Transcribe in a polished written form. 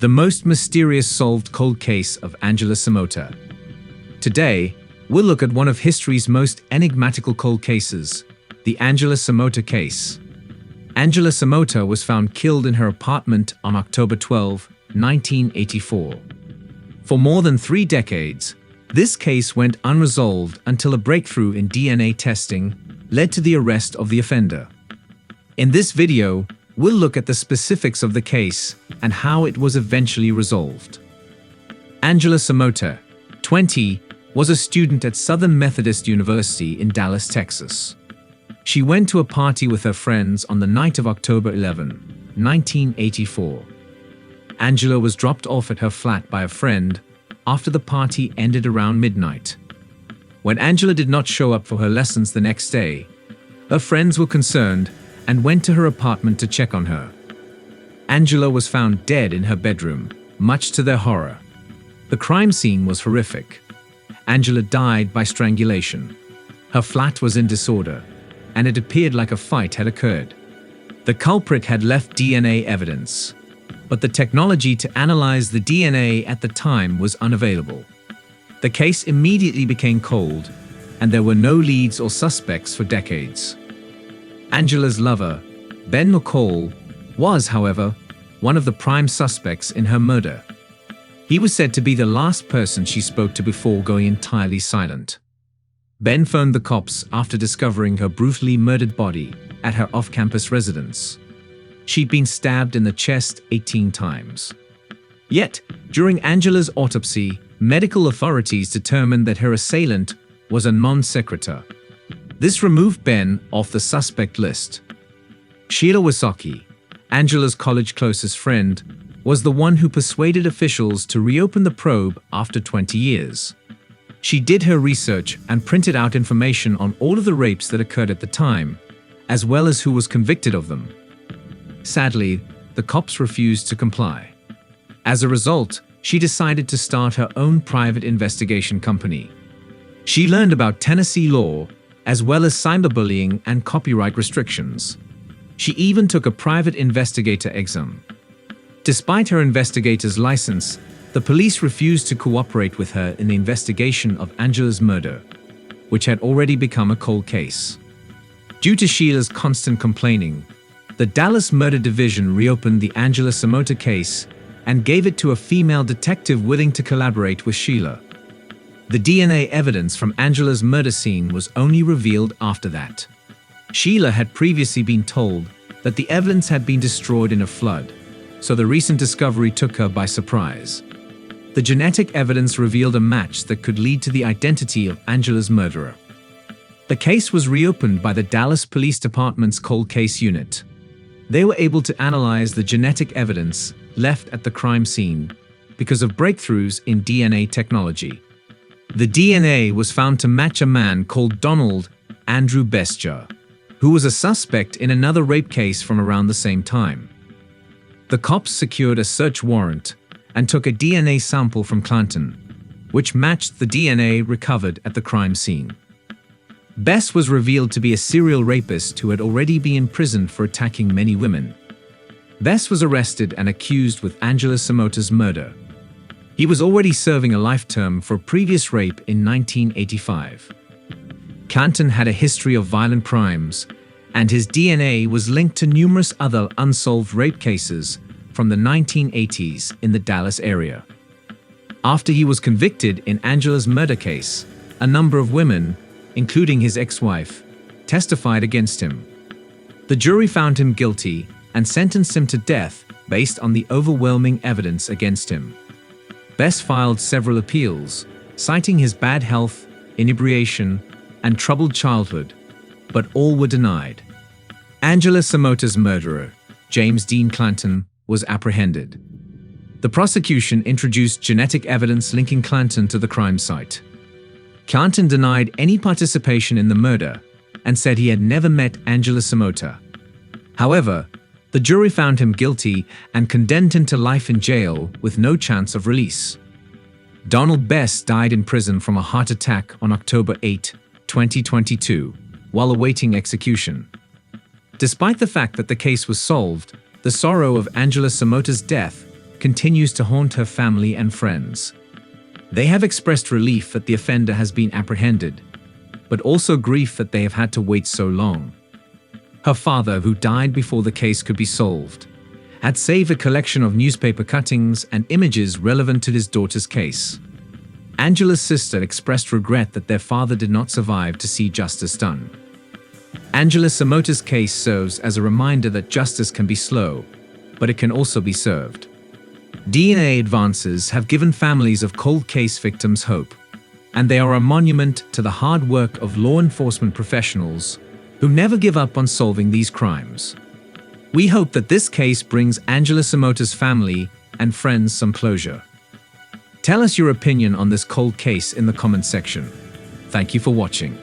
the most mysterious solved cold case of Angela Samota. Today, we'll look at one of history's most enigmatical cold cases, the Angela Samota case. Angela Samota was found killed in her apartment on October 12, 1984. For more than 3 decades, this case went unresolved until a breakthrough in DNA testing led to the arrest of the offender. In this video, we'll look at the specifics of the case and how it was eventually resolved. Angela Samota, 20, was a student at Southern Methodist University in Dallas, Texas. She went to a party with her friends on the night of October 11, 1984. Angela was dropped off at her flat by a friend after the party ended around midnight. When Angela did not show up for her lessons the next day, her friends were concerned and went to her apartment to check on her. Angela was found dead in her bedroom, much to their horror. The crime scene was horrific. Angela died by strangulation. Her flat was in disorder, and it appeared like a fight had occurred. The culprit had left DNA evidence, but the technology to analyze the DNA at the time was unavailable. The case immediately became cold, and there were no leads or suspects for decades. Angela's lover, Ben McCall, was, however, one of the prime suspects in her murder. He was said to be the last person she spoke to before going entirely silent. Ben phoned the cops after discovering her brutally murdered body at her off-campus residence. She'd been stabbed in the chest 18 times. Yet, during Angela's autopsy, medical authorities determined that her assailant was a non sequitur. This removed Ben off the suspect list. Sheila Wysocki, Angela's college closest friend, was the one who persuaded officials to reopen the probe after 20 years. She did her research and printed out information on all of the rapes that occurred at the time, as well as who was convicted of them. Sadly, the cops refused to comply. As a result, she decided to start her own private investigation company. She learned about Tennessee law, as well as cyberbullying and copyright restrictions. She even took a private investigator exam. Despite her investigator's license, the police refused to cooperate with her in the investigation of Angela's murder, which had already become a cold case. Due to Sheila's constant complaining, the Dallas Murder Division reopened the Angela Samota case and gave it to a female detective willing to collaborate with Sheila. The DNA evidence from Angela's murder scene was only revealed after that. Sheila had previously been told that the evidence had been destroyed in a flood, so the recent discovery took her by surprise. The genetic evidence revealed a match that could lead to the identity of Angela's murderer. The case was reopened by the Dallas Police Department's cold case unit. They were able to analyze the genetic evidence left at the crime scene because of breakthroughs in DNA technology. The DNA was found to match a man called Donald Andrew Bestia, who was a suspect in another rape case from around the same time. The cops secured a search warrant and took a DNA sample from Clanton, which matched the DNA recovered at the crime scene. Bess was revealed to be a serial rapist who had already been imprisoned for attacking many women. Bess was arrested and accused with Angela Samota's murder. He was already serving a life term for a previous rape in 1985. Clanton had a history of violent crimes, and his DNA was linked to numerous other unsolved rape cases from the 1980s in the Dallas area. After he was convicted in Angela's murder case, a number of women, including his ex-wife, testified against him. The jury found him guilty and sentenced him to death based on the overwhelming evidence against him. Bess filed several appeals, citing his bad health, inebriation, and troubled childhood, but all were denied. Angela Samota's murderer, James Dean Clanton, was apprehended. The prosecution introduced genetic evidence linking Clanton to the crime site. Clanton denied any participation in the murder and said he had never met Angela Samota. However, the jury found him guilty and condemned him to life in jail with no chance of release. Donald Bess died in prison from a heart attack on October 8, 2022, while awaiting execution. Despite the fact that the case was solved, the sorrow of Angela Samota's death continues to haunt her family and friends. They have expressed relief that the offender has been apprehended, but also grief that they have had to wait so long. Her father, who died before the case could be solved, had saved a collection of newspaper cuttings and images relevant to his daughter's case. Angela's sister expressed regret that their father did not survive to see justice done. Angela Samota's case serves as a reminder that justice can be slow, but it can also be served. DNA advances have given families of cold case victims hope, and they are a monument to the hard work of law enforcement professionals who never give up on solving these crimes. We hope that this case brings Angela Samota's family and friends some closure. Tell us your opinion on this cold case in the comment section. Thank you for watching.